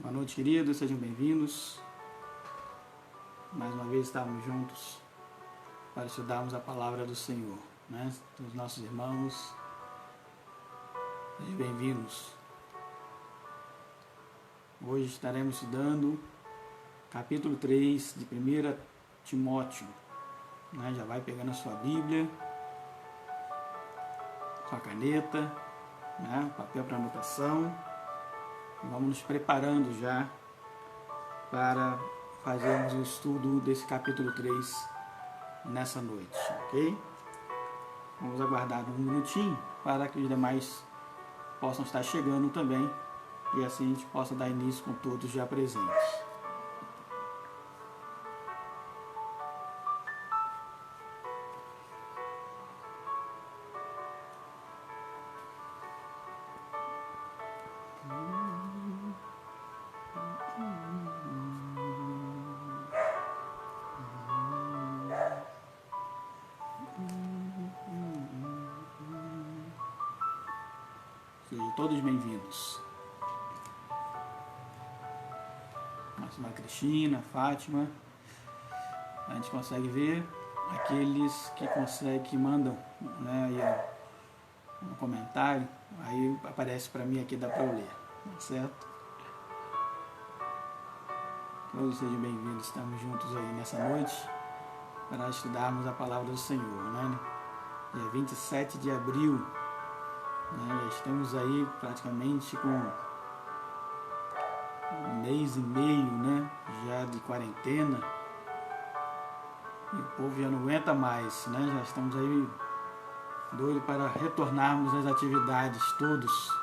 Boa noite, queridos, sejam bem-vindos. Mais uma vez estamos juntos para estudarmos a palavra do Senhor, né? Os nossos irmãos, sejam bem-vindos. Hoje estaremos estudando capítulo 3 de 1 Timóteo, né? Já vai pegando a sua Bíblia, sua caneta, né? Papel para anotação. Vamos nos preparando já para fazermos o estudo desse capítulo 3 nessa noite, ok? Vamos aguardar um minutinho para que os demais possam estar chegando também e assim a gente possa dar início com todos já presentes. Sejam todos bem-vindos. Nossa irmã Cristina, Fátima. A gente consegue ver aqueles que conseguem, que mandam, né, aí, um comentário, aí aparece para mim aqui, dá para eu ler, certo? Todos sejam bem-vindos, estamos juntos aí nessa noite para estudarmos a palavra do Senhor, né? Dia 27 de abril, né? Já estamos aí praticamente com um mês e meio, né? Já de quarentena. E o povo já não aguenta mais, né? Já estamos aí doidos para retornarmos às atividades, todos.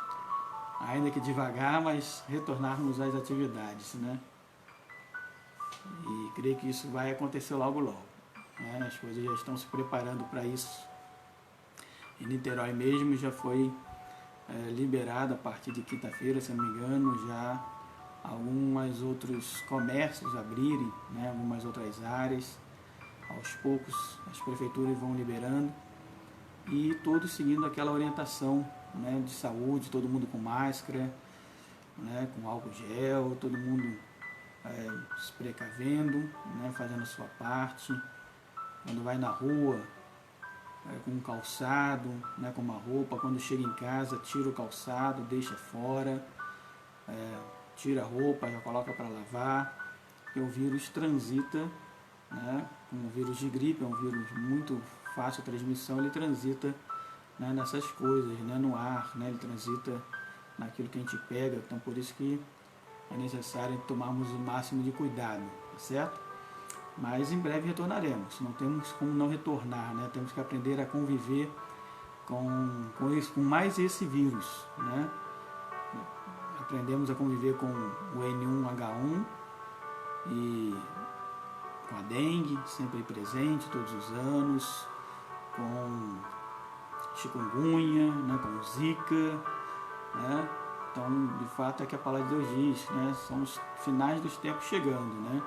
Ainda que devagar, mas retornarmos às atividades, né? E creio que isso vai acontecer logo, logo, né? As coisas já estão se preparando para isso. Em Niterói mesmo já foi liberado a partir de quinta-feira, se não me engano, já alguns outros comércios abrirem, né? Algumas outras áreas. Aos poucos as prefeituras vão liberando e todos seguindo aquela orientação, né, de saúde, todo mundo com máscara, né, com álcool gel, todo mundo se precavendo, né, fazendo a sua parte. Quando vai na rua, com um calçado, né, com uma roupa, quando chega em casa, tira o calçado, deixa fora, tira a roupa, já coloca para lavar, porque o vírus transita, né, como o vírus de gripe, é um vírus muito fácil de transmissão, ele transita, né, nessas coisas, né, no ar, né, ele transita naquilo que a gente pega, então por isso que é necessário tomarmos o máximo de cuidado, tá certo? Mas em breve retornaremos, não temos como não retornar, né? Temos que aprender a conviver com mais esse vírus, né? Aprendemos a conviver com o N1H1 e com a dengue, sempre presente, todos os anos, com chikungunya, né? Com zika, né? Então, de fato, é que a palavra de Deus diz, né? São os finais dos tempos chegando, né?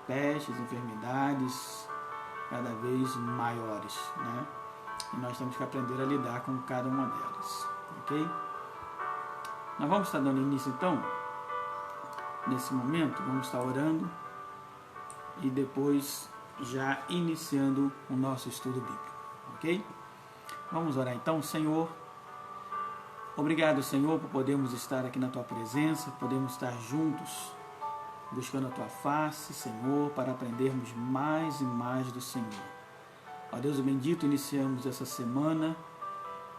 Pestes, enfermidades cada vez maiores, né? E nós temos que aprender a lidar com cada uma delas, ok? Nós vamos estar dando início, então, nesse momento, vamos estar orando e depois já iniciando o nosso estudo bíblico, ok? Vamos orar então. Senhor, obrigado, Senhor, por podermos estar aqui na Tua presença, podermos estar juntos, buscando a Tua face, Senhor, para aprendermos mais e mais do Senhor. Ó Deus bendito, iniciamos essa semana,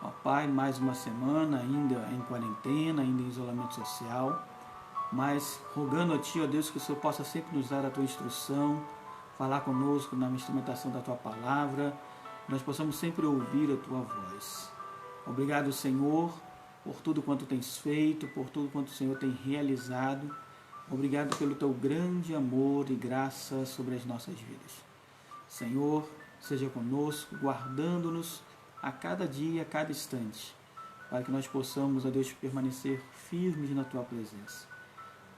ó Pai, mais uma semana, ainda em quarentena, ainda em isolamento social, mas rogando a Ti, ó Deus, que o Senhor possa sempre nos dar a Tua instrução, falar conosco na instrumentação da Tua palavra, nós possamos sempre ouvir a Tua voz. Obrigado, Senhor, por tudo quanto tens feito, por tudo quanto o Senhor tem realizado. Obrigado pelo Teu grande amor e graça sobre as nossas vidas. Senhor, seja conosco, guardando-nos a cada dia, a cada instante, para que nós possamos, ó Deus, permanecer firmes na Tua presença.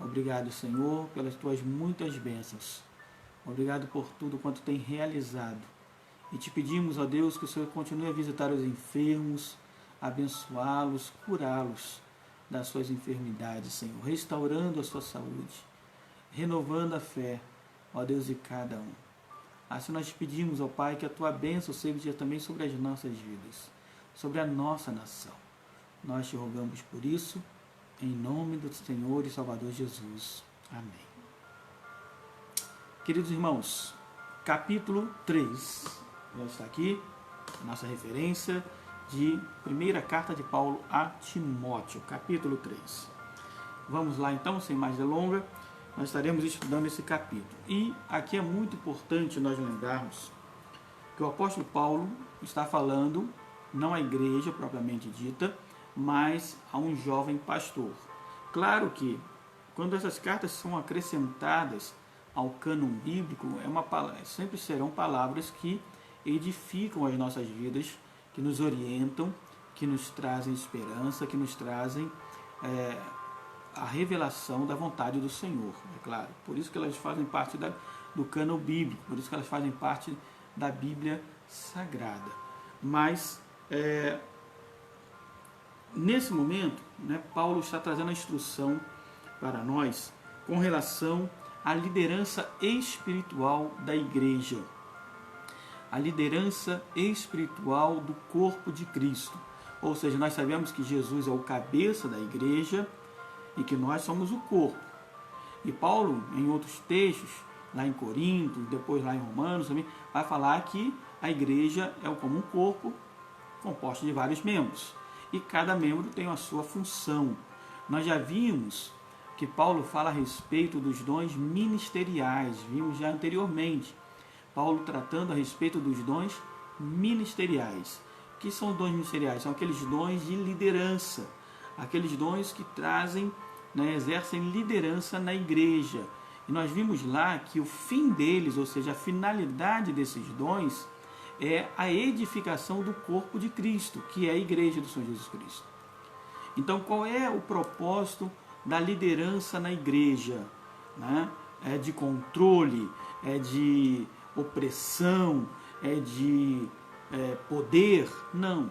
Obrigado, Senhor, pelas Tuas muitas bênçãos. Obrigado por tudo quanto tem realizado. E te pedimos, ó Deus, que o Senhor continue a visitar os enfermos, abençoá-los, curá-los. das suas enfermidades, Senhor, restaurando a sua saúde, renovando a fé, ó Deus, de cada um. Assim nós pedimos, ó Pai, que a tua bênção seja também sobre as nossas vidas, sobre a nossa nação. Nós te rogamos por isso, em nome do Senhor e Salvador Jesus. Amém. Queridos irmãos, capítulo 3, já está aqui, a nossa referência de primeira carta de Paulo a Timóteo, capítulo 3. Vamos lá então, sem mais delongas, nós estaremos estudando esse capítulo. E aqui é muito importante nós lembrarmos que o apóstolo Paulo está falando, não à igreja propriamente dita, mas a um jovem pastor. Claro que quando essas cartas são acrescentadas ao cânon bíblico, sempre serão palavras que edificam as nossas vidas, que nos orientam, que nos trazem esperança, que nos trazem a revelação da vontade do Senhor, é claro. Por isso que elas fazem parte do cânon bíblico, por isso que elas fazem parte da Bíblia Sagrada. Mas, nesse momento, Paulo está trazendo a instrução para nós com relação à liderança espiritual da igreja. A liderança espiritual do corpo de Cristo. Ou seja, nós sabemos que Jesus é o cabeça da igreja e que nós somos o corpo. E Paulo, em outros textos, lá em Corinto, depois lá em Romanos também, vai falar que a igreja é como um corpo composto de vários membros. E cada membro tem a sua função. Nós já vimos que Paulo fala a respeito dos dons ministeriais, vimos já anteriormente. Paulo tratando a respeito dos dons ministeriais. O que são os dons ministeriais? São aqueles dons de liderança, aqueles dons que trazem, exercem liderança na igreja. E nós vimos lá que o fim deles, ou seja, a finalidade desses dons, é a edificação do corpo de Cristo, que é a igreja do Senhor Jesus Cristo. Então, qual é o propósito da liderança na igreja? É de controle, é de opressão, é de poder? Não.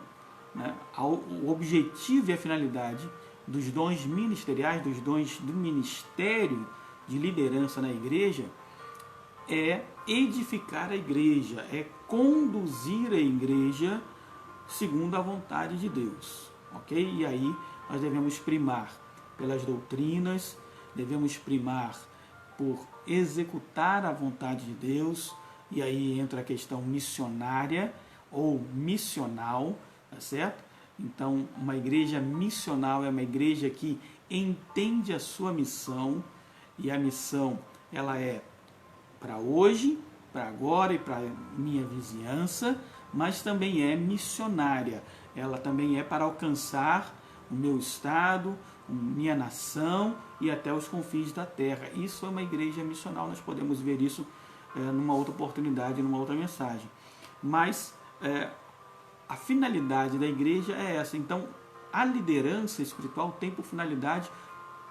O objetivo e a finalidade dos dons ministeriais, dos dons do ministério de liderança na igreja, é edificar a igreja, é conduzir a igreja segundo a vontade de Deus, ok? E aí nós devemos primar pelas doutrinas, devemos primar por executar a vontade de Deus, e aí entra a questão missionária ou missional, tá certo? Então, uma igreja missional é uma igreja que entende a sua missão, e a missão ela é para hoje, para agora e para minha vizinhança, mas também é missionária. Ela também é para alcançar o meu estado, minha nação e até os confins da terra. Isso é uma igreja missional, nós podemos ver isso numa outra oportunidade, numa outra mensagem. Mas a finalidade da igreja é essa. Então, a liderança espiritual tem por finalidade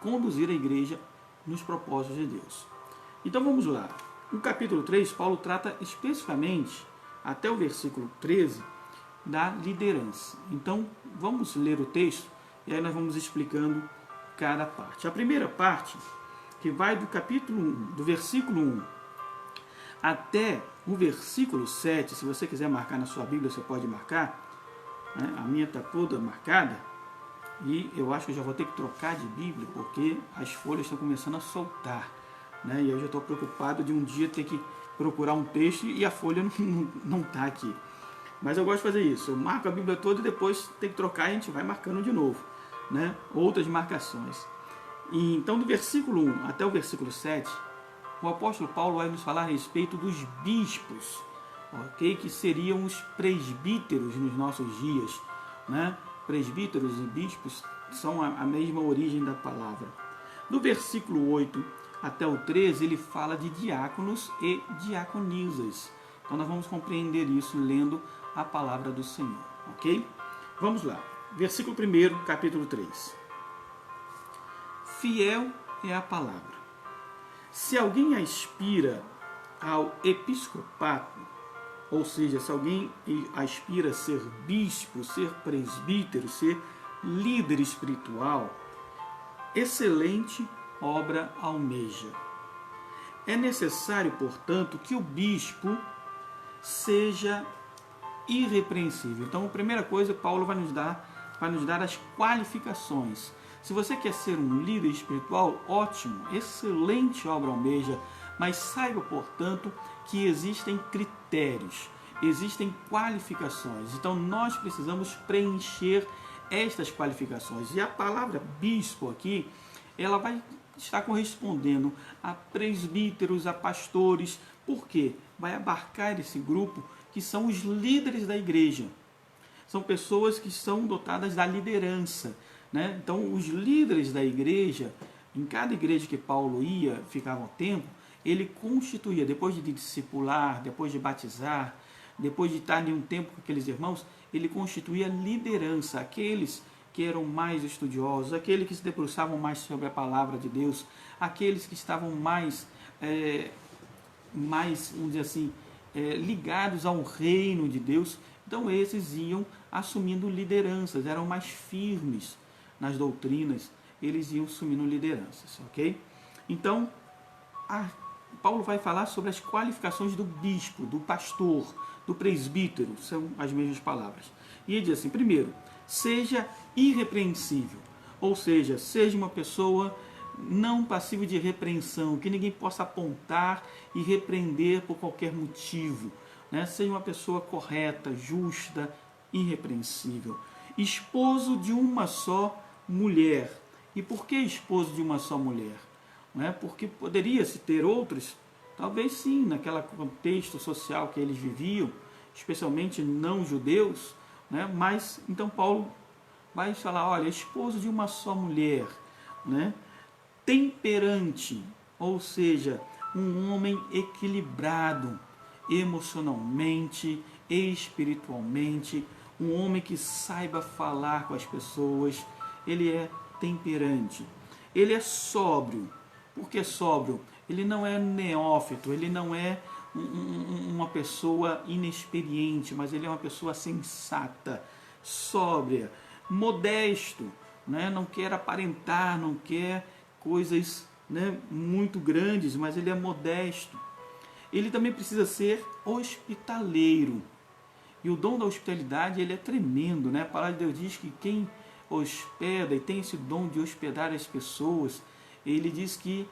conduzir a igreja nos propósitos de Deus. Então vamos lá. No capítulo 3, Paulo trata especificamente, até o versículo 13, da liderança. Então vamos ler o texto e aí nós vamos explicando cada parte. A primeira parte, que vai do capítulo 1, do versículo 1 até o versículo 7, se você quiser marcar na sua Bíblia, você pode marcar, a minha está toda marcada, e eu acho que eu já vou ter que trocar de Bíblia, porque as folhas estão começando a soltar, e eu já estou preocupado de um dia ter que procurar um texto e a folha não está aqui. Mas eu gosto de fazer isso, eu marco a Bíblia toda e depois tem que trocar e a gente vai marcando de novo, outras marcações. E então do versículo 1 até o versículo 7, o apóstolo Paulo vai nos falar a respeito dos bispos, ok? Que seriam os presbíteros nos nossos dias, Presbíteros e bispos são a mesma origem da palavra. Do versículo 8 até o 13, ele fala de diáconos e diaconisas. Então nós vamos compreender isso lendo a palavra do Senhor, ok? Vamos lá. Versículo 1, capítulo 3. Fiel é a palavra. Se alguém aspira ao episcopato, ou seja, se alguém aspira a ser bispo, ser presbítero, ser líder espiritual, excelente obra almeja. É necessário, portanto, que o bispo seja irrepreensível. Então, a primeira coisa, Paulo vai nos dar as qualificações. Se você quer ser um líder espiritual, ótimo, excelente obra almeja, mas saiba, portanto, que existem critérios, existem qualificações. Então, nós precisamos preencher estas qualificações. E a palavra bispo aqui, ela vai estar correspondendo a presbíteros, a pastores. Por quê? Vai abarcar esse grupo que são os líderes da igreja. São pessoas que são dotadas da liderança, né? Então, os líderes da igreja, em cada igreja que Paulo ia, ficava um tempo, ele constituía, depois de discipular, depois de batizar, depois de estar em um tempo com aqueles irmãos, ele constituía liderança, aqueles que eram mais estudiosos, aqueles que se debruçavam mais sobre a palavra de Deus, aqueles que estavam mais, vamos dizer assim, ligados ao reino de Deus. Então esses iam assumindo lideranças, eram mais firmes nas doutrinas, eles iam assumindo lideranças, ok? Então, Paulo vai falar sobre as qualificações do bispo, do pastor, do presbítero, são as mesmas palavras. E ele diz assim, primeiro, seja irrepreensível, ou seja, seja uma pessoa não passível de repreensão, que ninguém possa apontar e repreender por qualquer motivo, né? Seja uma pessoa correta, justa, irrepreensível. Esposo de uma só mulher. E por que esposo de uma só mulher? Não é? Porque poderia-se ter outros, talvez sim, naquele contexto social que eles viviam, especialmente não judeus, né? Mas então Paulo vai falar, olha, esposo de uma só mulher, né? Temperante, ou seja, um homem equilibrado emocionalmente, espiritualmente, um homem que saiba falar com as pessoas, ele é temperante. Ele é sóbrio. Por que sóbrio? Ele não é neófito, ele não é uma pessoa inexperiente, mas ele é uma pessoa sensata, sóbria, modesto, né? Não quer aparentar, não quer coisas, né, muito grandes, mas ele é modesto. Ele também precisa ser hospitaleiro. E o dom da hospitalidade, ele é tremendo, né? A palavra de Deus diz que quem hospeda e tem esse dom de hospedar as pessoas, ele diz que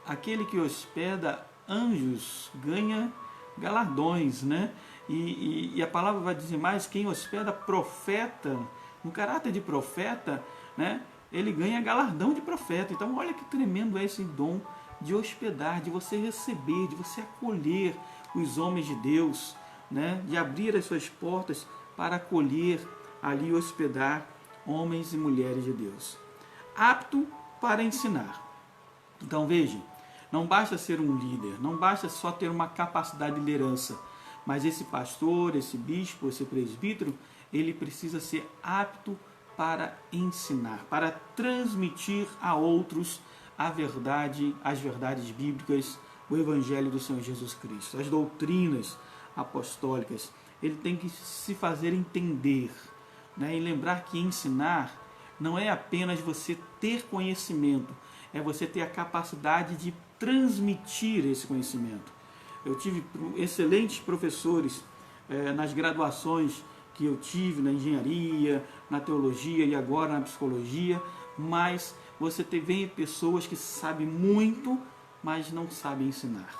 aquele que hospeda anjos ganha galardões, né? E a palavra vai dizer mais, quem hospeda profeta, no caráter de profeta, né? Ele ganha galardão de profeta. Então olha que tremendo é esse dom de hospedar, de você receber, de você acolher os homens de Deus, né? De abrir as suas portas para acolher ali, hospedar homens e mulheres de Deus. Apto para ensinar. Então veja, não basta ser um líder, não basta só ter uma capacidade de liderança, mas esse pastor, esse bispo, esse presbítero, ele precisa ser apto para ensinar, para transmitir a outros a verdade, as verdades bíblicas, o Evangelho do Senhor Jesus Cristo, as doutrinas apostólicas. Ele tem que se fazer entender, né? E lembrar que ensinar não é apenas você ter conhecimento, é você ter a capacidade de transmitir esse conhecimento. Eu tive excelentes professores nas graduações que eu tive na engenharia, na teologia e agora na psicologia, mas você vê pessoas que sabem muito, mas não sabem ensinar.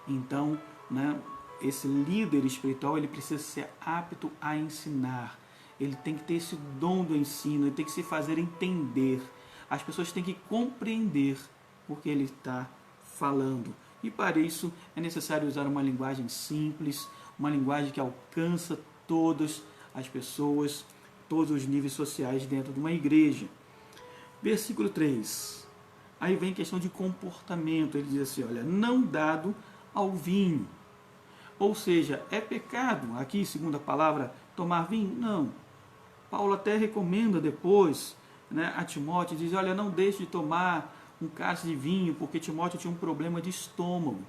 Então, né, esse líder espiritual, ele precisa ser apto a ensinar. Ele tem que ter esse dom do ensino, ele tem que se fazer entender. As pessoas têm que compreender o que ele está falando. E para isso é necessário usar uma linguagem simples, uma linguagem que alcança todas as pessoas, todos os níveis sociais dentro de uma igreja. Versículo 3. Aí vem questão de comportamento. Ele diz assim, olha, não dado ao vinho. Ou seja, é pecado, aqui segundo a palavra, tomar vinho? Não. Paulo até recomenda depois, né, a Timóteo, diz, olha, não deixe de tomar um cálice de vinho, porque Timóteo tinha um problema de estômago.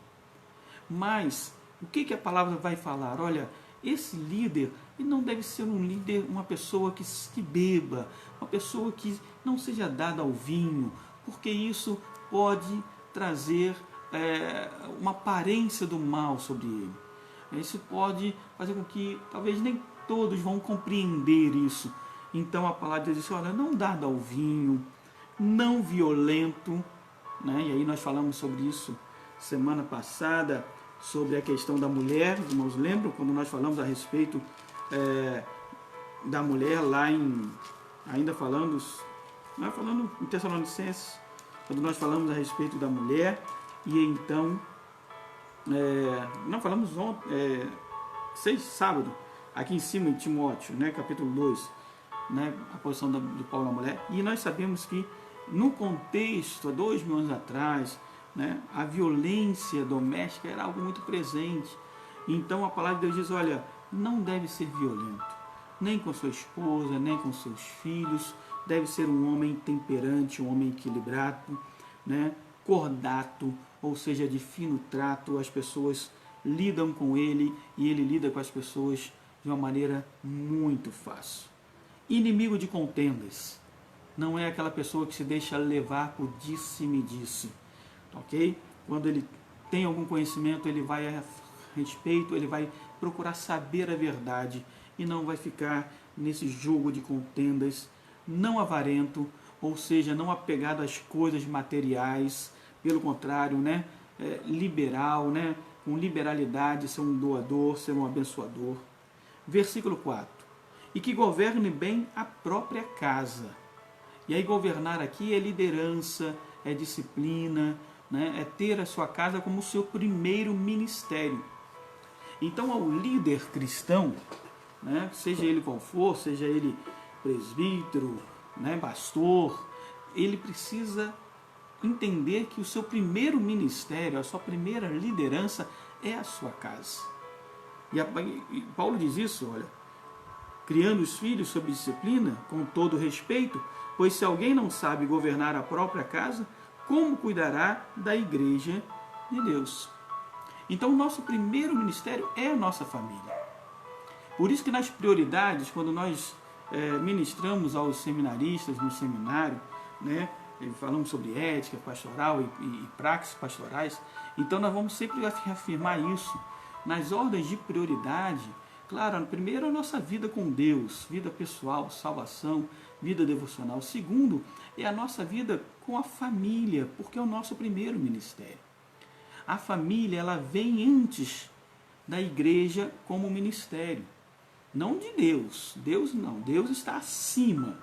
Mas, o que a palavra vai falar? Olha, esse líder, ele não deve ser um líder, uma pessoa que beba, uma pessoa que não seja dada ao vinho, porque isso pode trazer uma aparência do mal sobre ele. Isso pode fazer com que talvez nem todos vão compreender isso. Então a palavra de Deus diz, olha, não dado ao vinho, não violento, né? E aí nós falamos sobre isso semana passada, sobre a questão da mulher. Os irmãos lembram quando nós falamos a respeito da mulher lá ainda falando em Tessalonicenses, quando nós falamos a respeito da mulher, e então não falamos ontem, sábado, aqui em cima em Timóteo, né, capítulo 2, né, a posição de Paulo na mulher, e nós sabemos que no contexto, há 2000 anos atrás, né, a violência doméstica era algo muito presente. Então a palavra de Deus diz, olha, não deve ser violento, nem com sua esposa, nem com seus filhos, deve ser um homem temperante, um homem equilibrado, né, cordato, ou seja, de fino trato. As pessoas lidam com ele e ele lida com as pessoas de uma maneira muito fácil. Inimigo de contendas, não é aquela pessoa que se deixa levar por disse-me-disse, ok? Quando ele tem algum conhecimento, ele vai a respeito, ele vai procurar saber a verdade e não vai ficar nesse jogo de contendas. Não avarento, ou seja, não apegado às coisas materiais, pelo contrário, né? Liberal, né? Com liberalidade, ser um doador, ser um abençoador. Versículo 4. E que governe bem a própria casa. E aí governar aqui é liderança, é disciplina, né? É ter a sua casa como o seu primeiro ministério. Então ao líder cristão, né? Seja ele qual for, seja ele presbítero, né? Pastor, ele precisa entender que o seu primeiro ministério, a sua primeira liderança é a sua casa. E Paulo diz isso, olha, criando os filhos sob disciplina, com todo respeito, pois se alguém não sabe governar a própria casa, como cuidará da igreja de Deus? Então o nosso primeiro ministério é a nossa família. Por isso que nas prioridades, quando nós ministramos aos seminaristas no seminário, né, falamos sobre ética pastoral e práticas pastorais, então nós vamos sempre afirmar isso. Nas ordens de prioridade, claro, primeiro a nossa vida com Deus, vida pessoal, salvação, vida devocional. Segundo, é a nossa vida com a família, porque é o nosso primeiro ministério. A família, ela vem antes da igreja como ministério. Não de Deus. Deus não. Deus está acima,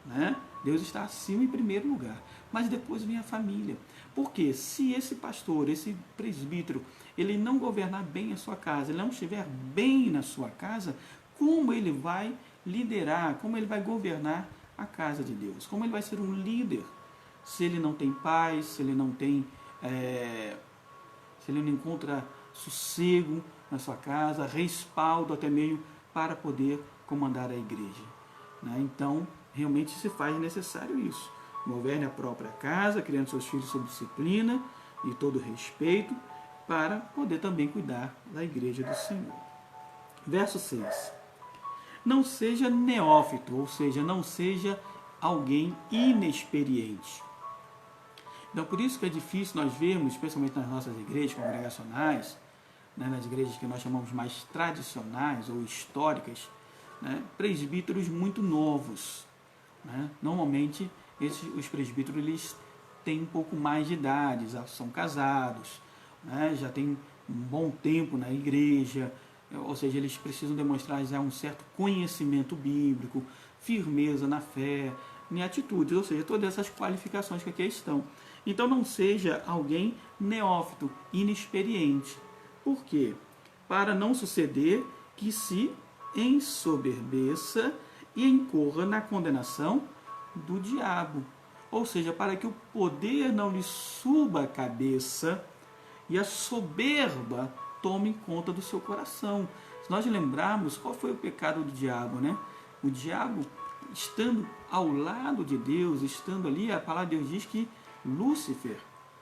né? Deus está acima em primeiro lugar. Mas depois vem a família. Porque se esse pastor, esse presbítero, ele não governar bem a sua casa, ele não estiver bem na sua casa, como ele vai liderar, como ele vai governar a casa de Deus? Como ele vai ser um líder se ele não tem paz, se ele não tem, se ele não encontra sossego na sua casa, respaldo até mesmo para poder comandar a igreja, né? Então, realmente se faz necessário isso. Governe a própria casa, criando seus filhos sob disciplina e todo respeito, para poder também cuidar da igreja do Senhor. Verso 6. Não seja neófito, ou seja, não seja alguém inexperiente. Então, por isso que é difícil nós vermos, especialmente nas nossas igrejas congregacionais, né, nas igrejas que nós chamamos mais tradicionais ou históricas, né, presbíteros muito novos, né? Normalmente, os presbíteros eles têm um pouco mais de idade, já são casados, né, já têm um bom tempo na igreja, ou seja, eles precisam demonstrar já um certo conhecimento bíblico, firmeza na fé, em atitudes, ou seja, todas essas qualificações que aqui estão. Então não seja alguém neófito, inexperiente. Por quê? Para não suceder que se ensoberbeça e incorra na condenação do diabo. Ou seja, para que o poder não lhe suba a cabeça e a soberba tome conta do seu coração. Se nós lembrarmos qual foi o pecado do diabo, né? O diabo, estando ao lado de Deus, estando ali, a palavra de Deus diz que Lúcifer,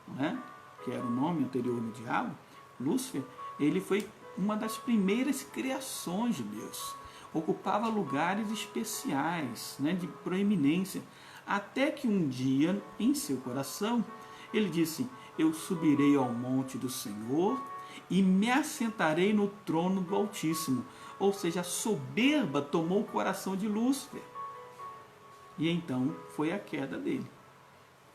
né, que era o nome anterior do diabo, Lúcifer, ele foi uma das primeiras criações de Deus. Ocupava lugares especiais, né, de proeminência. Até que um dia, em seu coração, ele disse: eu subirei ao monte do Senhor e me assentarei no trono do Altíssimo. Ou seja, a soberba tomou o coração de Lúcifer. E então foi a queda dele.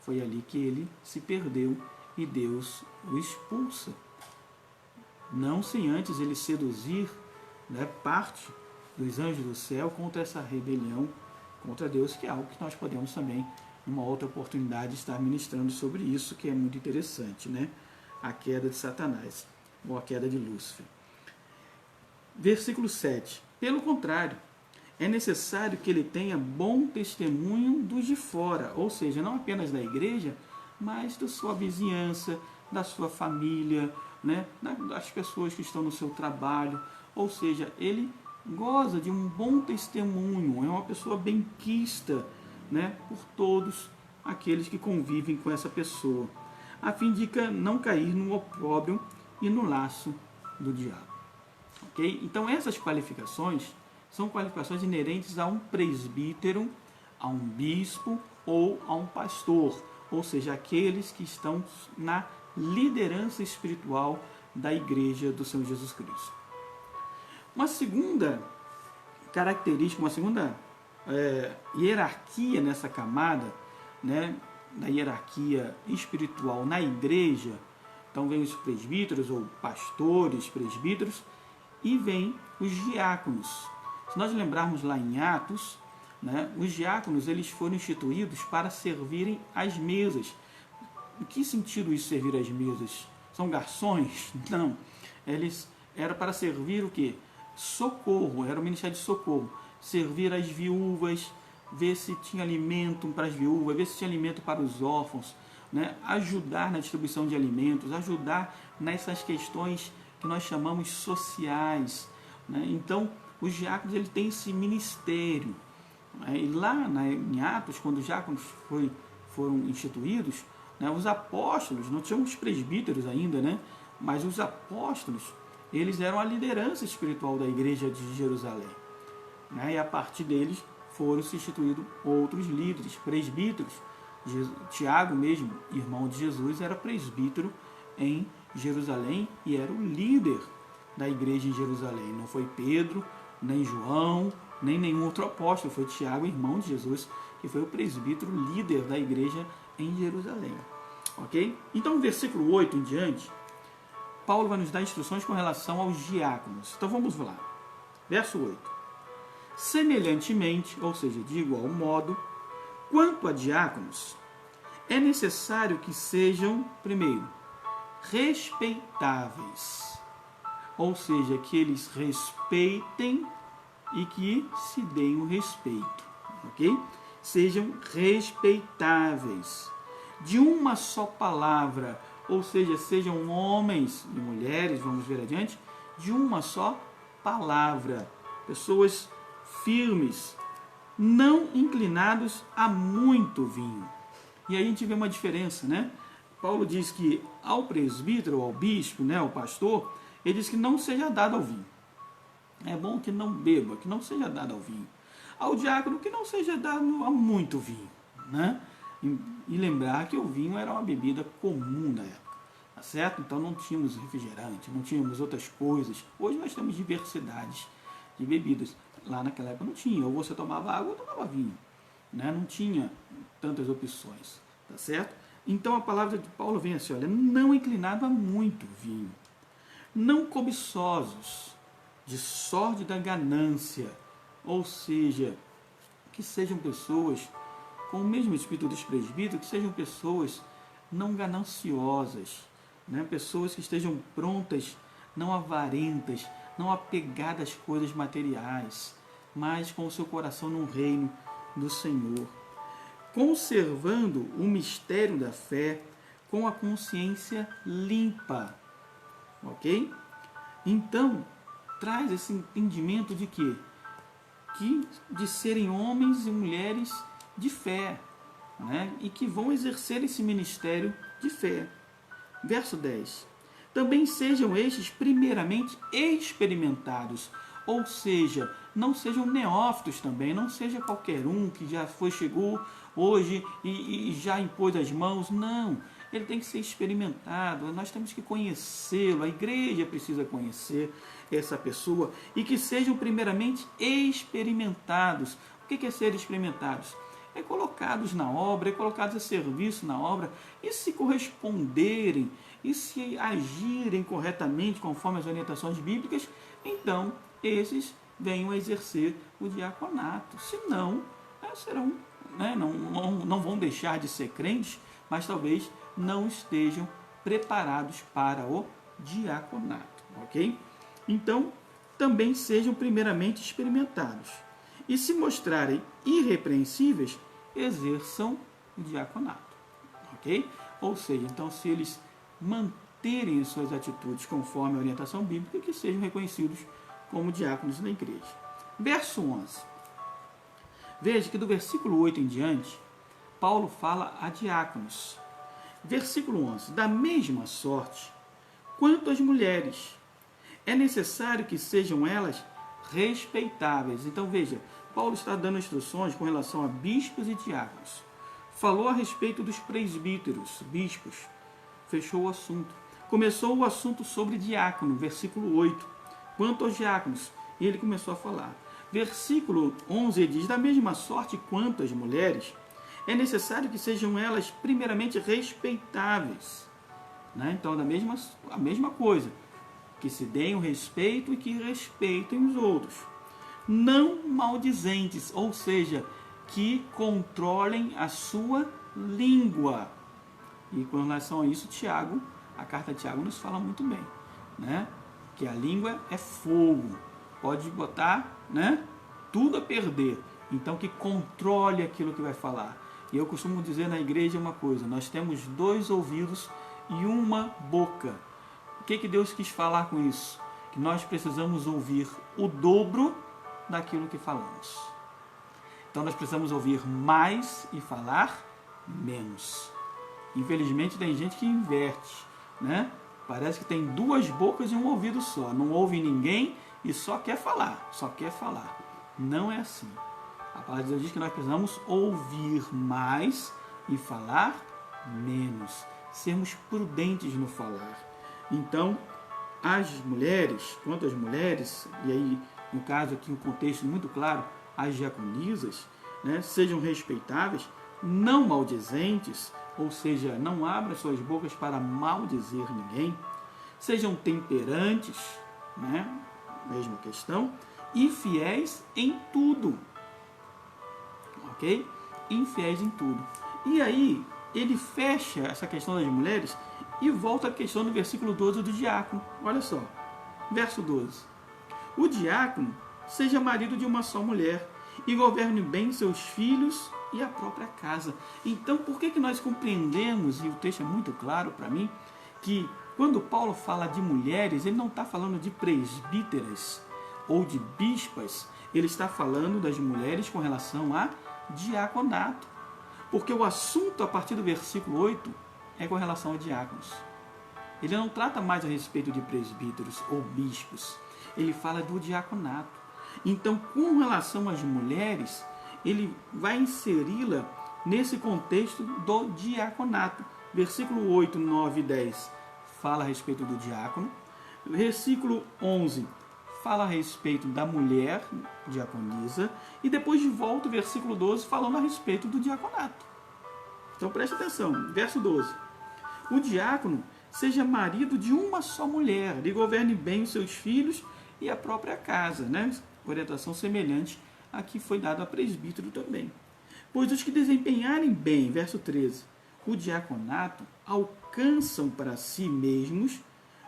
Foi ali que ele se perdeu e Deus o expulsa. Não sem antes ele seduzir, né, parte dos anjos do céu contra essa rebelião contra Deus, que é algo que nós podemos também, numa outra oportunidade, estar ministrando sobre isso, que é muito interessante, né? A queda de Satanás, ou a queda de Lúcifer. Versículo 7. Pelo contrário, é necessário que ele tenha bom testemunho dos de fora, ou seja, não apenas da igreja, mas da sua vizinhança, da sua família, né, das pessoas que estão no seu trabalho. Ou seja, ele goza de um bom testemunho, é uma pessoa benquista, né, por todos aqueles que convivem com essa pessoa, a fim de não cair no opróbrio e no laço do diabo. Okay? Então essas qualificações são qualificações inerentes a um presbítero, a um bispo ou a um pastor, ou seja, aqueles que estão na liderança espiritual da igreja do Senhor Jesus Cristo. Uma segunda característica, uma segunda hierarquia nessa camada, né, da hierarquia espiritual na igreja. Então vem os presbíteros ou pastores, presbíteros, e vem os diáconos. Se nós lembrarmos lá em Atos, né, os diáconos eles foram instituídos para servirem às mesas. Em que sentido isso, servir às mesas? São garçons? Não. Eles era para servir o quê? Socorro, era o ministério de socorro. Servir às viúvas, ver se tinha alimento para as viúvas, ver se tinha alimento para os órfãos, né? Ajudar na distribuição de alimentos, ajudar nessas questões que nós chamamos sociais, né? Então, os diáconos ele tem esse ministério. E lá em Atos, quando os diáconos foram instituídos, né, os apóstolos, não tinham os presbíteros ainda, né, mas os apóstolos, eles eram a liderança espiritual da igreja de Jerusalém. Né, e a partir deles foram se instituídos outros líderes, presbíteros. Tiago mesmo, irmão de Jesus, era presbítero em Jerusalém e era o líder da igreja em Jerusalém. Não foi Pedro, nem João, nem nenhum outro apóstolo, foi Tiago, irmão de Jesus, que foi o presbítero líder da igreja em Jerusalém. Ok? Então, no versículo 8 em diante, Paulo vai nos dar instruções com relação aos diáconos. Então, vamos lá. Verso 8. Semelhantemente, ou seja, de igual modo, quanto a diáconos, é necessário que sejam, primeiro, respeitáveis. Ou seja, que eles respeitem e que se deem o respeito. Ok? Sejam respeitáveis, de uma só palavra, ou seja, sejam homens e mulheres, vamos ver adiante, de uma só palavra, pessoas firmes, não inclinados a muito vinho. E aí a gente vê uma diferença, né? Paulo diz que ao presbítero, ao bispo, né, ao pastor, ele diz que não seja dado ao vinho. É bom que não beba, que não seja dado ao vinho. Ao diácono, que não seja dado a muito vinho, né? E lembrar que o vinho era uma bebida comum da época, tá certo? Então não tínhamos refrigerante, não tínhamos outras coisas. Hoje nós temos diversidades de bebidas. Lá naquela época não tinha. Ou você tomava água ou tomava vinho, né? Não tinha tantas opções, tá certo? Então a palavra de Paulo vem assim, olha, não inclinado a muito vinho, não cobiçosos de sórdida ganância, ou seja, que sejam pessoas com o mesmo espírito dos presbíteros, que sejam pessoas não gananciosas, né? Pessoas que estejam prontas, não avarentas, não apegadas às coisas materiais, mas com o seu coração no reino do Senhor, conservando o mistério da fé com a consciência limpa, ok? Então, traz esse entendimento de quê? De serem homens e mulheres de fé, né? E que vão exercer esse ministério de fé. Verso 10. também sejam estes primeiramente experimentados, ou seja, não sejam neófitos também, não seja qualquer um que chegou hoje e já impôs as mãos, não. Ele tem que ser experimentado, nós temos que conhecê-lo, a igreja precisa conhecer essa pessoa e que sejam primeiramente experimentados. O que é ser experimentados? É colocados na obra, é colocados a serviço na obra, e se corresponderem, e se agirem corretamente conforme as orientações bíblicas, então esses venham a exercer o diaconato. Se não, serão, não vão deixar de ser crentes, mas talvez não estejam preparados para o diaconato, ok? Então, também sejam primeiramente experimentados. E se mostrarem irrepreensíveis, exerçam o diaconato, ok? Ou seja, então se eles manterem as suas atitudes conforme a orientação bíblica, que sejam reconhecidos como diáconos na igreja. Verso 11. Veja que do versículo 8 em diante, Paulo fala a diáconos. Versículo 11. Da mesma sorte, quanto às mulheres, é necessário que sejam elas respeitáveis. Então veja, Paulo está dando instruções com relação a bispos e diáconos. Falou a respeito dos presbíteros, bispos. Fechou o assunto. Começou o assunto sobre diácono, versículo 8. Quanto aos diáconos, e ele começou a falar. Versículo 11 diz, da mesma sorte quanto às mulheres, é necessário que sejam elas primeiramente respeitáveis. Então, a mesma coisa, que se deem o respeito e que respeitem os outros. Não maldizentes, ou seja, que controlem a sua língua. E com relação a isso, a carta de Tiago nos fala muito bem, que a língua é fogo, pode botar, tudo a perder. Então, que controle aquilo que vai falar. E eu costumo dizer na igreja uma coisa, nós temos 2 ouvidos e uma boca. O que Deus quis falar com isso? Que nós precisamos ouvir o dobro daquilo que falamos. Então nós precisamos ouvir mais e falar menos. Infelizmente tem gente que inverte, Parece que tem 2 bocas e um ouvido só. Não ouve ninguém e só quer falar. Não é assim. A palavra de Deus diz que nós precisamos ouvir mais e falar menos. Sermos prudentes no falar. Então, quanto às mulheres, e aí, no caso aqui, um contexto muito claro, as diaconisas, sejam respeitáveis, não maldizentes, ou seja, não abram suas bocas para maldizer ninguém, sejam temperantes, mesma questão, e fiéis em tudo. Ok? Infiéis em tudo. E aí, ele fecha essa questão das mulheres e volta à questão do versículo 12 do diácono. Olha só, verso 12. O diácono seja marido de uma só mulher e governe bem seus filhos e a própria casa. Então, por que nós compreendemos, e o texto é muito claro para mim, que quando Paulo fala de mulheres, ele não está falando de presbíteras ou de bispas, ele está falando das mulheres com relação a diaconato. Porque o assunto a partir do versículo 8 é com relação a diáconos. Ele não trata mais a respeito de presbíteros ou bispos. Ele fala do diaconato. Então, com relação às mulheres, ele vai inseri-la nesse contexto do diaconato. Versículo 8, 9 e 10 fala a respeito do diácono. Versículo 11 fala a respeito da mulher diaconisa. E depois volta o versículo 12 falando a respeito do diaconato. Então preste atenção, verso 12. O diácono seja marido de uma só mulher, e governe bem os seus filhos e a própria casa, Orientação semelhante a que foi dado a presbítero também. Pois os que desempenharem bem, verso 13, o diaconato alcançam para si mesmos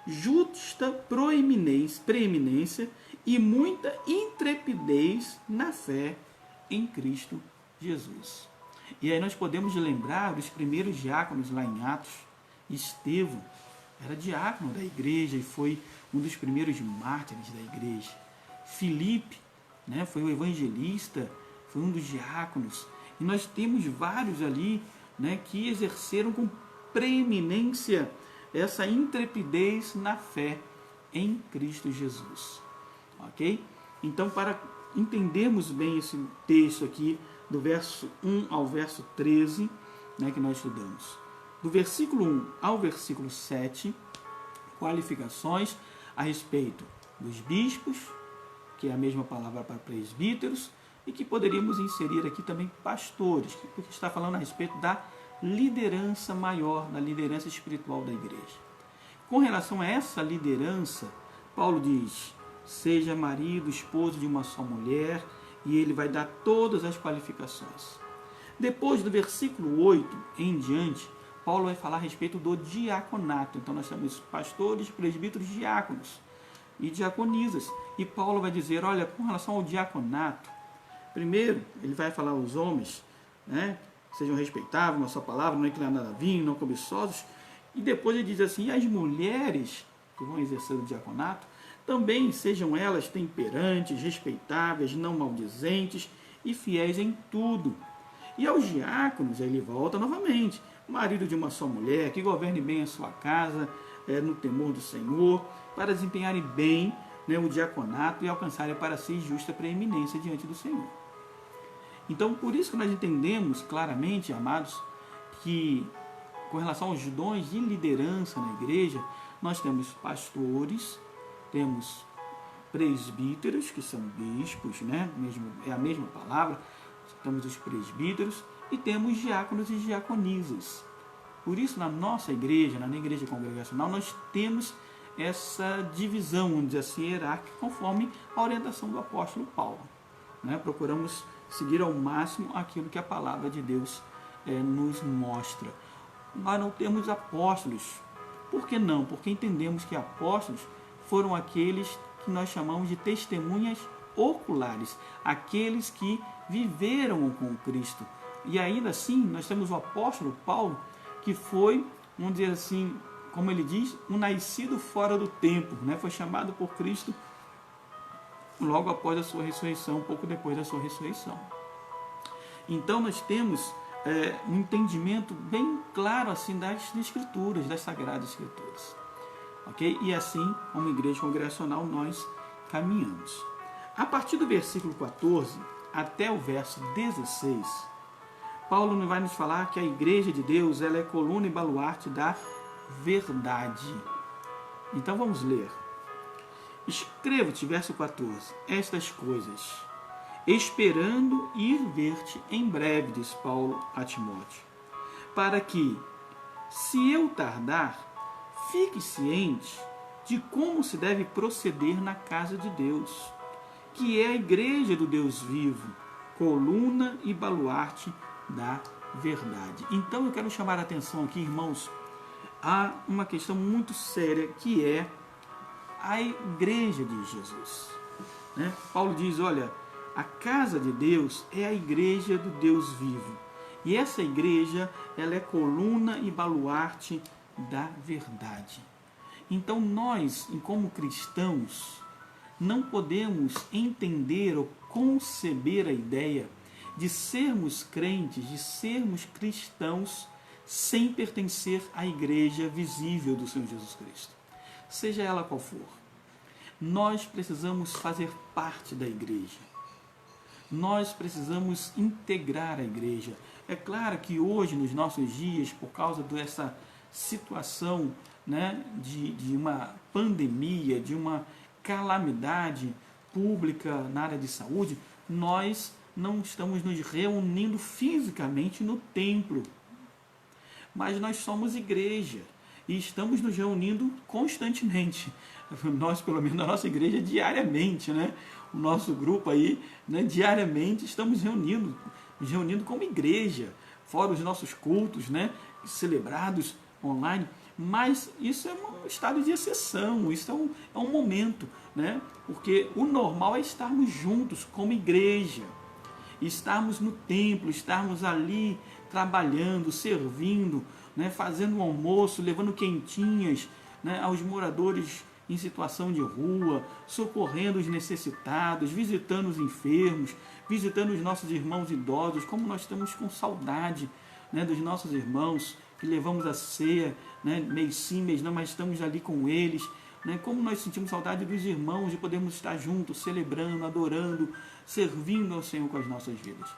justa preeminência e muita intrepidez na fé em Cristo Jesus. E aí nós podemos lembrar dos primeiros diáconos lá em Atos. Estevão era diácono da igreja e foi um dos primeiros mártires da igreja. Filipe, foi o evangelista, foi um dos diáconos. E nós temos vários ali, que exerceram com preeminência essa intrepidez na fé em Cristo Jesus. Ok? Então, para entendermos bem esse texto aqui, do verso 1 ao verso 13, né, que nós estudamos. Do versículo 1 ao versículo 7, qualificações a respeito dos bispos, que é a mesma palavra para presbíteros, e que poderíamos inserir aqui também pastores, porque está falando a respeito da liderança maior, da liderança espiritual da igreja. Com relação a essa liderança, Paulo diz: seja marido, esposo de uma só mulher, e ele vai dar todas as qualificações. Depois do versículo 8 em diante, Paulo vai falar a respeito do diaconato. Então nós temos pastores, presbíteros, diáconos e diaconisas. E Paulo vai dizer, olha, com relação ao diaconato, primeiro ele vai falar aos homens, né, sejam respeitáveis na sua palavra, não inclinados a vinho, não cobiçosos. E depois ele diz assim, e as mulheres que vão exercer o diaconato, também sejam elas temperantes, respeitáveis, não maldizentes e fiéis em tudo. E aos diáconos, aí ele volta novamente, marido de uma só mulher, que governe bem a sua casa, no temor do Senhor, para desempenharem bem, né, o diaconato e alcançarem para si justa preeminência diante do Senhor. Então, por isso que nós entendemos claramente, amados, que com relação aos dons de liderança na igreja, nós temos pastores, temos presbíteros, que são bispos, né? É a mesma palavra, temos os presbíteros, e temos diáconos e diaconisas. Por isso, na nossa igreja, na igreja congregacional, nós temos essa divisão, vamos dizer assim, hierárquica, conforme a orientação do apóstolo Paulo. Né? Procuramos seguir ao máximo aquilo que a palavra de Deus nos mostra. Nós não temos apóstolos. Por que não? Porque entendemos que apóstolos foram aqueles que nós chamamos de testemunhas oculares, aqueles que viveram com Cristo. E ainda assim, nós temos o apóstolo Paulo, que foi, vamos dizer assim, como ele diz, um nascido fora do tempo, né? Foi chamado por Cristo logo após a sua ressurreição, um pouco depois da sua ressurreição. Então nós temos um entendimento bem claro assim das Escrituras, das Sagradas Escrituras. Okay? E assim, como igreja congregacional, nós caminhamos. A partir do versículo 14 até o verso 16, Paulo vai nos falar que a igreja de Deus ela é coluna e baluarte da verdade. Então vamos ler. Escrevo-te, verso 14, estas coisas, esperando ir ver-te em breve, diz Paulo a Timóteo, para que, se eu tardar, fique ciente de como se deve proceder na casa de Deus, que é a igreja do Deus vivo, coluna e baluarte da verdade. Então eu quero chamar a atenção aqui, irmãos, a uma questão muito séria, que é a igreja de Jesus. Né? Paulo diz, olha, a casa de Deus é a igreja do Deus vivo. E essa igreja, ela é coluna e baluarte da verdade. Então nós, como cristãos, não podemos entender ou conceber a ideia de sermos crentes, de sermos cristãos, sem pertencer à igreja visível do Senhor Jesus Cristo. Seja ela qual for. Nós precisamos fazer parte da igreja. Nós precisamos integrar a igreja. É claro que hoje, nos nossos dias, por causa dessa situação, né, de uma pandemia, de uma calamidade pública na área de saúde, nós não estamos nos reunindo fisicamente no templo. Mas nós somos igreja e estamos nos reunindo constantemente. Nós, pelo menos na nossa igreja, diariamente, né? O nosso grupo aí, né, diariamente estamos nos reunindo como igreja, fora os nossos cultos, né, celebrados online. Mas isso é um estado de exceção, isso é um momento, né? Porque o normal é estarmos juntos como igreja, estarmos no templo, estarmos ali trabalhando, servindo, né? Fazendo um almoço, levando quentinhas, né, aos moradores em situação de rua, socorrendo os necessitados, visitando os enfermos, visitando os nossos irmãos idosos, como nós estamos com saudade, né, dos nossos irmãos que levamos a ceia, né, mês sim, mês não, mas estamos ali com eles, né, como nós sentimos saudade dos irmãos, de podermos estar juntos, celebrando, adorando, servindo ao Senhor com as nossas vidas.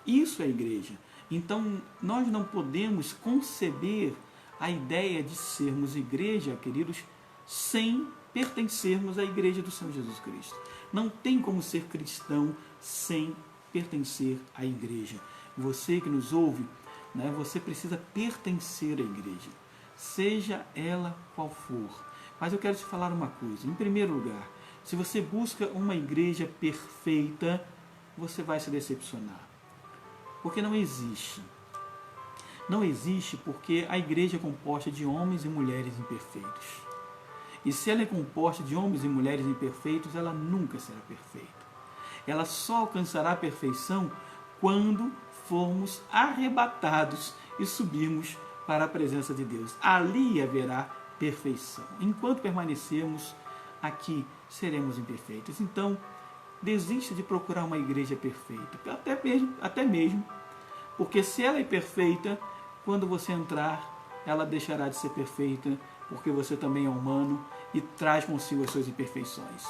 Isso é igreja. Então, nós não podemos conceber a ideia de sermos igreja, queridos, sem pertencermos à igreja do Senhor Jesus Cristo. Não tem como ser cristão sem pertencer à igreja. Você que nos ouve, né, você precisa pertencer à igreja, seja ela qual for. Mas eu quero te falar uma coisa. Em primeiro lugar, se você busca uma igreja perfeita, você vai se decepcionar. Porque não existe. Não existe, porque a igreja é composta de homens e mulheres imperfeitos. E se ela é composta de homens e mulheres imperfeitos, ela nunca será perfeita. Ela só alcançará a perfeição quando formos arrebatados e subirmos para a presença de Deus. Ali haverá perfeição. Enquanto permanecermos aqui, seremos imperfeitos. Então, desista de procurar uma igreja perfeita. Até mesmo, porque se ela é perfeita, quando você entrar, ela deixará de ser perfeita, porque você também é humano e traz consigo as suas imperfeições.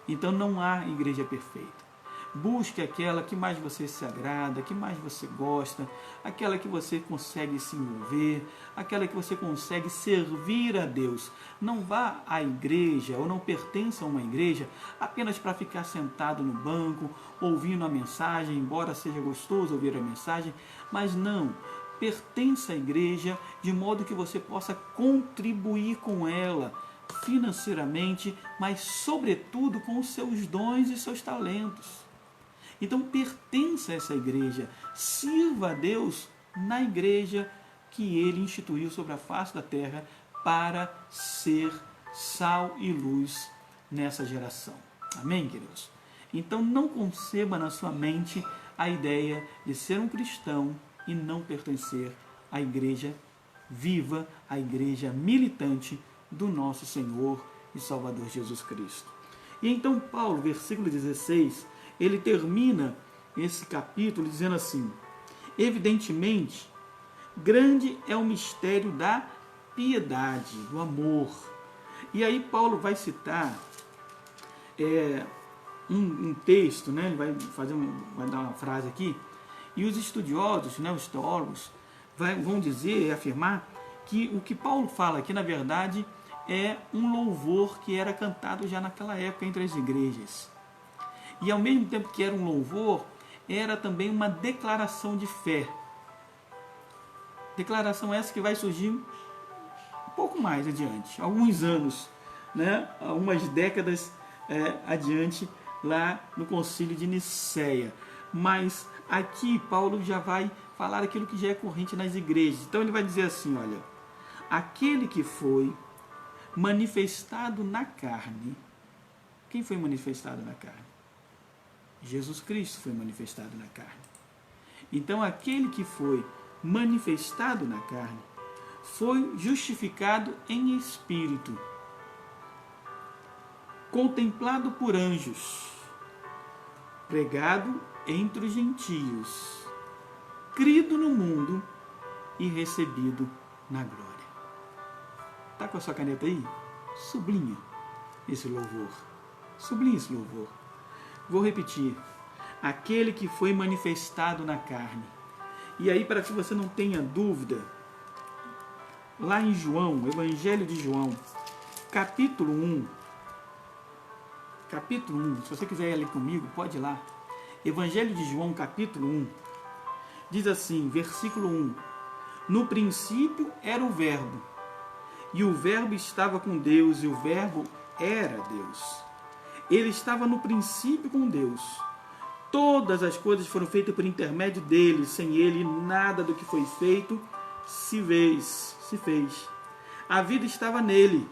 Então não há igreja perfeita. Busque aquela que mais você se agrada, que mais você gosta, aquela que você consegue se envolver, aquela que você consegue servir a Deus. Não vá à igreja ou não pertença a uma igreja apenas para ficar sentado no banco, ouvindo a mensagem, embora seja gostoso ouvir a mensagem, mas não. Pertença à igreja de modo que você possa contribuir com ela financeiramente, mas sobretudo com os seus dons e seus talentos. Então pertença a essa igreja, sirva a Deus na igreja que Ele instituiu sobre a face da terra para ser sal e luz nessa geração. Amém, queridos? Então não conceba na sua mente a ideia de ser um cristão e não pertencer à igreja viva, à igreja militante do nosso Senhor e Salvador Jesus Cristo. E então Paulo, versículo 16, ele termina esse capítulo dizendo assim: evidentemente, grande é o mistério da piedade, do amor. E aí Paulo vai citar um texto, né? Ele vai dar uma frase aqui, e os estudiosos, né, os teólogos, vão dizer, afirmar, que o que Paulo fala aqui, na verdade, é um louvor que era cantado já naquela época entre as igrejas. E ao mesmo tempo que era um louvor, era também uma declaração de fé. Declaração essa que vai surgir um pouco mais adiante, alguns anos, né? Algumas décadas adiante, lá no Concílio de Nicéia. Mas aqui Paulo já vai falar aquilo que já é corrente nas igrejas. Então ele vai dizer assim, olha, aquele que foi manifestado na carne. Quem foi manifestado na carne? Jesus Cristo foi manifestado na carne. Então aquele que foi manifestado na carne foi justificado em espírito, contemplado por anjos, pregado entre os gentios, crido no mundo e recebido na glória. Está com a sua caneta aí? Sublinha esse louvor. Sublinha esse louvor. Vou repetir. Aquele que foi manifestado na carne. E aí, para que você não tenha dúvida, lá em João, Evangelho de João, capítulo 1. Capítulo 1, se você quiser ir ali comigo, pode ir lá. Evangelho de João, capítulo 1. Diz assim, versículo 1. No princípio era o Verbo, e o Verbo estava com Deus, e o Verbo era Deus. Ele estava no princípio com Deus. Todas as coisas foram feitas por intermédio dele. Sem ele, nada do que foi feito se fez. A vida estava nele,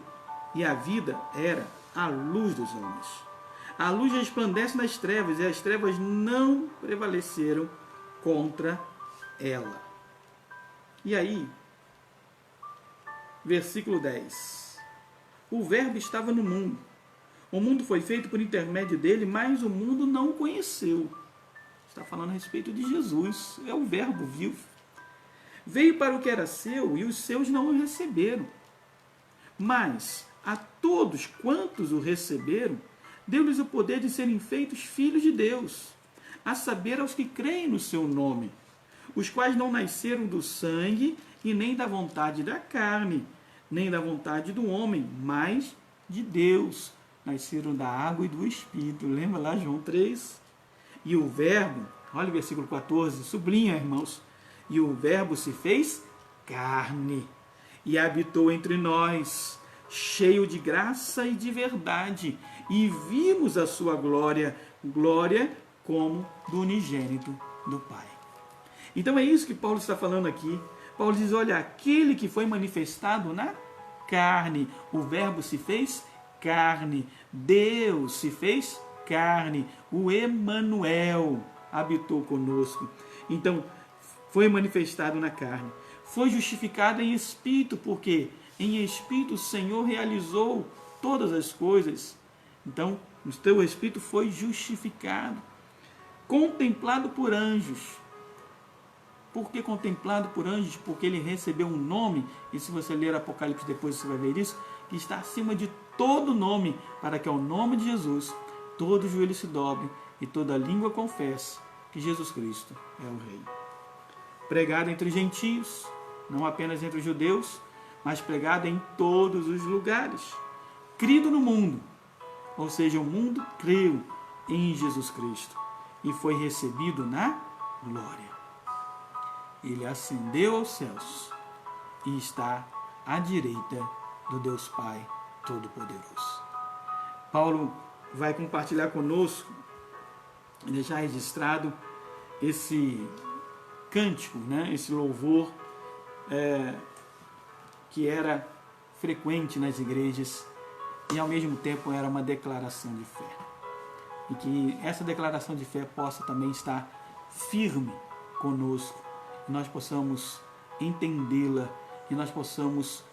e a vida era a luz dos homens. A luz resplandece nas trevas, e as trevas não prevaleceram contra ela. E aí, versículo 10. O Verbo estava no mundo. O mundo foi feito por intermédio dele, mas o mundo não o conheceu. Está falando a respeito de Jesus, é o Verbo vivo. Veio para o que era seu e os seus não o receberam. Mas a todos quantos o receberam, deu-lhes o poder de serem feitos filhos de Deus, a saber, aos que creem no seu nome, os quais não nasceram do sangue e nem da vontade da carne, nem da vontade do homem, mas de Deus. Nasceram da água e do Espírito. Lembra lá João 3? E o verbo, olha o versículo 14, sublinha, irmãos. E o verbo se fez carne e habitou entre nós, cheio de graça e de verdade, e vimos a sua glória, glória como do unigênito do Pai. Então é isso que Paulo está falando aqui. Paulo diz, olha, aquele que foi manifestado na carne, o verbo se fez carne, Deus se fez carne, o Emanuel habitou conosco. Então, foi manifestado na carne, foi justificado em espírito, porque em espírito o Senhor realizou todas as coisas. Então, o teu espírito foi justificado, contemplado por anjos. Por que contemplado por anjos? Porque ele recebeu um nome, e se você ler Apocalipse depois você vai ver isso, que está acima de todo nome, para que ao nome de Jesus todo joelho se dobre e toda língua confesse que Jesus Cristo é o Rei. Pregado entre gentios, não apenas entre os judeus, mas pregado em todos os lugares. Crido no mundo, ou seja, o mundo creu em Jesus Cristo e foi recebido na glória. Ele ascendeu aos céus e está à direita do Deus Pai Todo-Poderoso. Paulo vai compartilhar conosco, deixar registrado esse cântico, esse louvor que era frequente nas igrejas e ao mesmo tempo era uma declaração de fé. E que essa declaração de fé possa também estar firme conosco, e nós possamos entendê-la, e nós possamos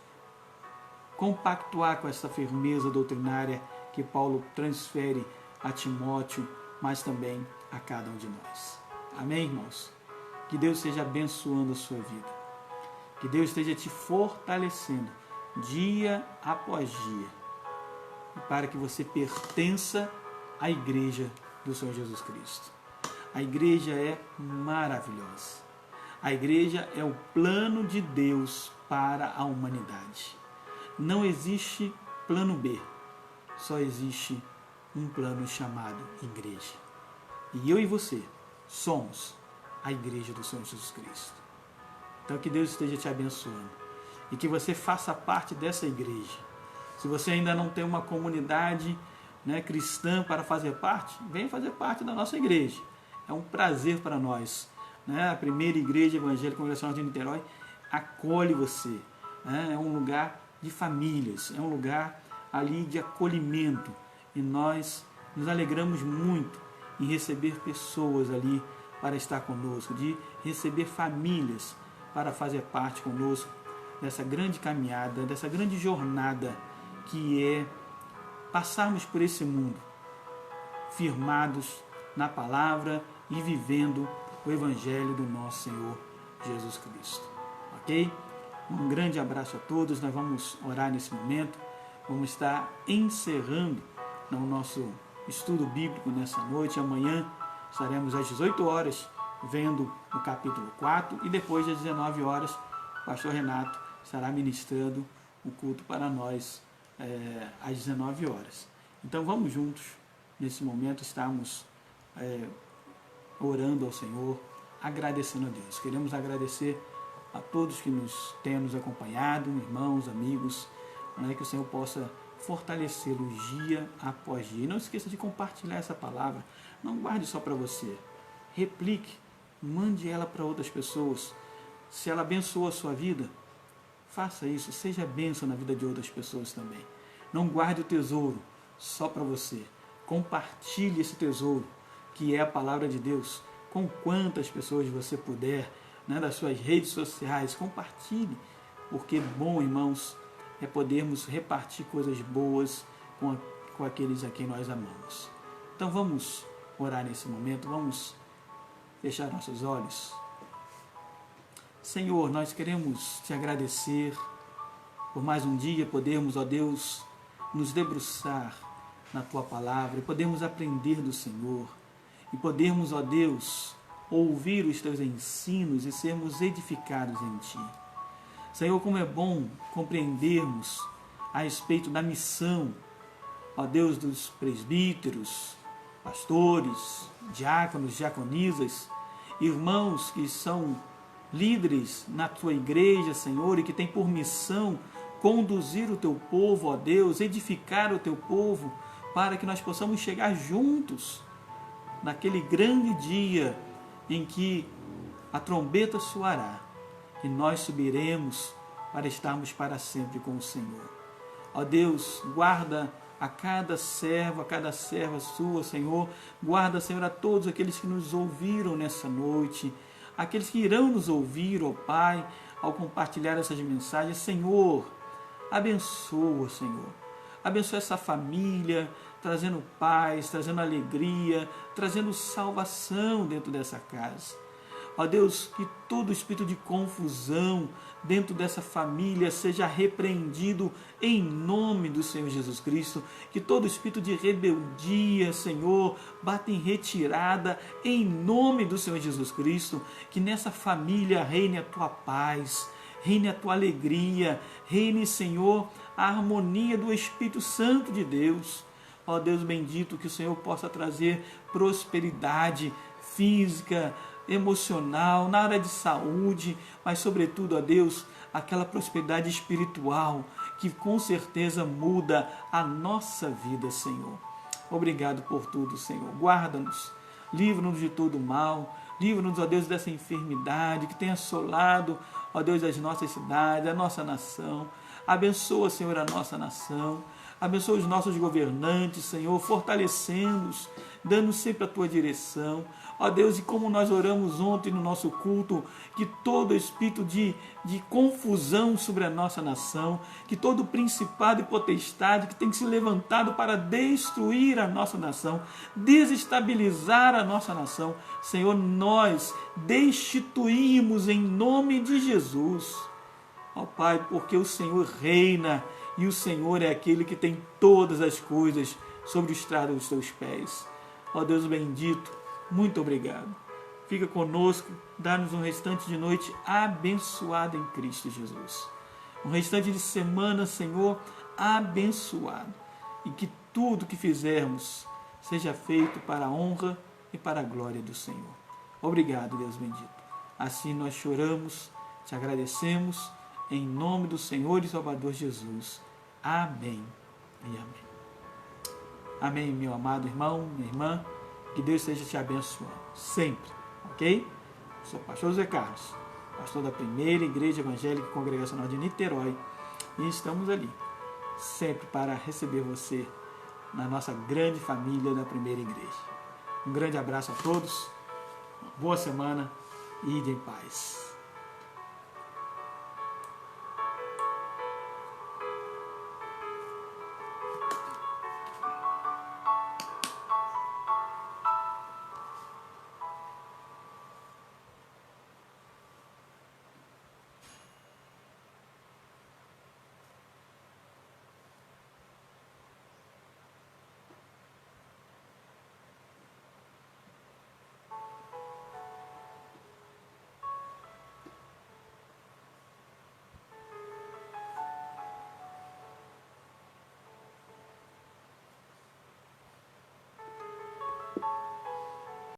compactuar com essa firmeza doutrinária que Paulo transfere a Timóteo, mas também a cada um de nós. Amém, irmãos? Que Deus esteja abençoando a sua vida. Que Deus esteja te fortalecendo dia após dia, para que você pertença à igreja do Senhor Jesus Cristo. A igreja é maravilhosa. A igreja é o plano de Deus para a humanidade. Não existe plano B, só existe um plano chamado igreja. E eu e você somos a igreja do Senhor Jesus Cristo. Então que Deus esteja te abençoando e que você faça parte dessa igreja. Se você ainda não tem uma comunidade cristã para fazer parte, venha fazer parte da nossa igreja. É um prazer para nós. A primeira igreja evangélica congregacional de Niterói acolhe você. É um lugar de famílias, é um lugar ali de acolhimento. E nós nos alegramos muito em receber pessoas ali para estar conosco, de receber famílias para fazer parte conosco dessa grande caminhada, dessa grande jornada que é passarmos por esse mundo firmados na palavra e vivendo o Evangelho do nosso Senhor Jesus Cristo. Ok? Um grande abraço a todos. Nós vamos orar nesse momento. Vamos estar encerrando o nosso estudo bíblico nessa noite. Amanhã estaremos às 18 horas vendo o capítulo 4 e depois às 19 horas o pastor Renato estará ministrando o culto para nós às 19 horas. Então vamos juntos nesse momento estarmos orando ao Senhor, agradecendo a Deus. Queremos agradecer a todos que têm nos acompanhado, irmãos, amigos, que o Senhor possa fortalecê-los dia após dia. E não esqueça de compartilhar essa palavra. Não guarde só para você. Replique, mande ela para outras pessoas. Se ela abençoou a sua vida, faça isso. Seja bênção na vida de outras pessoas também. Não guarde o tesouro só para você. Compartilhe esse tesouro, que é a palavra de Deus, com quantas pessoas você puder, das suas redes sociais. Compartilhe, porque bom, irmãos, é podermos repartir coisas boas com aqueles a quem nós amamos. Então vamos orar nesse momento, vamos fechar nossos olhos. Senhor, nós queremos te agradecer por mais um dia podermos, ó Deus, nos debruçar na tua palavra e podermos aprender do Senhor e podermos, ó Deus, ouvir os teus ensinos e sermos edificados em ti. Senhor, como é bom compreendermos a respeito da missão, ó Deus, dos presbíteros, pastores, diáconos, diaconisas, irmãos que são líderes na tua igreja, Senhor, e que têm por missão conduzir o teu povo, ó Deus, edificar o teu povo, para que nós possamos chegar juntos naquele grande dia em que a trombeta soará e nós subiremos para estarmos para sempre com o Senhor. Ó Deus, guarda a cada servo, a cada serva sua, Senhor. Guarda, Senhor, a todos aqueles que nos ouviram nessa noite, aqueles que irão nos ouvir, ó Pai, ao compartilhar essas mensagens. Senhor, abençoa, Senhor. Abençoa essa família, trazendo paz, trazendo alegria, trazendo salvação dentro dessa casa. Ó Deus, que todo espírito de confusão dentro dessa família seja repreendido em nome do Senhor Jesus Cristo. Que todo espírito de rebeldia, Senhor, bata em retirada em nome do Senhor Jesus Cristo. Que nessa família reine a tua paz, reine a tua alegria, reine, Senhor, a harmonia do Espírito Santo de Deus. Ó Deus bendito, que o Senhor possa trazer prosperidade física, emocional, na área de saúde, mas sobretudo, ó Deus, aquela prosperidade espiritual que com certeza muda a nossa vida, Senhor. Obrigado por tudo, Senhor. Guarda-nos, livra-nos de todo mal, livra-nos, ó Deus, dessa enfermidade que tem assolado, ó Deus, as nossas cidades, a nossa nação. Abençoa, Senhor, a nossa nação. Abençoa os nossos governantes, Senhor, fortalecendo-os, dando sempre a tua direção. Ó Deus, e como nós oramos ontem no nosso culto, que todo espírito de confusão sobre a nossa nação, que todo principado e potestade que tem se levantado para destruir a nossa nação, desestabilizar a nossa nação, Senhor, nós destituímos em nome de Jesus. Ó Pai, porque o Senhor reina e o Senhor é aquele que tem todas as coisas sobre o estrado dos teus pés. Ó Deus bendito, muito obrigado. Fica conosco, dá-nos um restante de noite abençoado em Cristo Jesus. Um restante de semana, Senhor, abençoado. E que tudo que fizermos seja feito para a honra e para a glória do Senhor. Obrigado, Deus bendito. Assim nós choramos, te agradecemos, em nome do Senhor e Salvador Jesus. Amém e amém. Amém, meu amado irmão, minha irmã. Que Deus esteja te abençoando sempre, ok? Sou o pastor José Carlos, pastor da Primeira Igreja Evangélica Congregacional de Niterói, e estamos ali, sempre para receber você na nossa grande família da Primeira Igreja. Um grande abraço a todos, boa semana e ide em paz.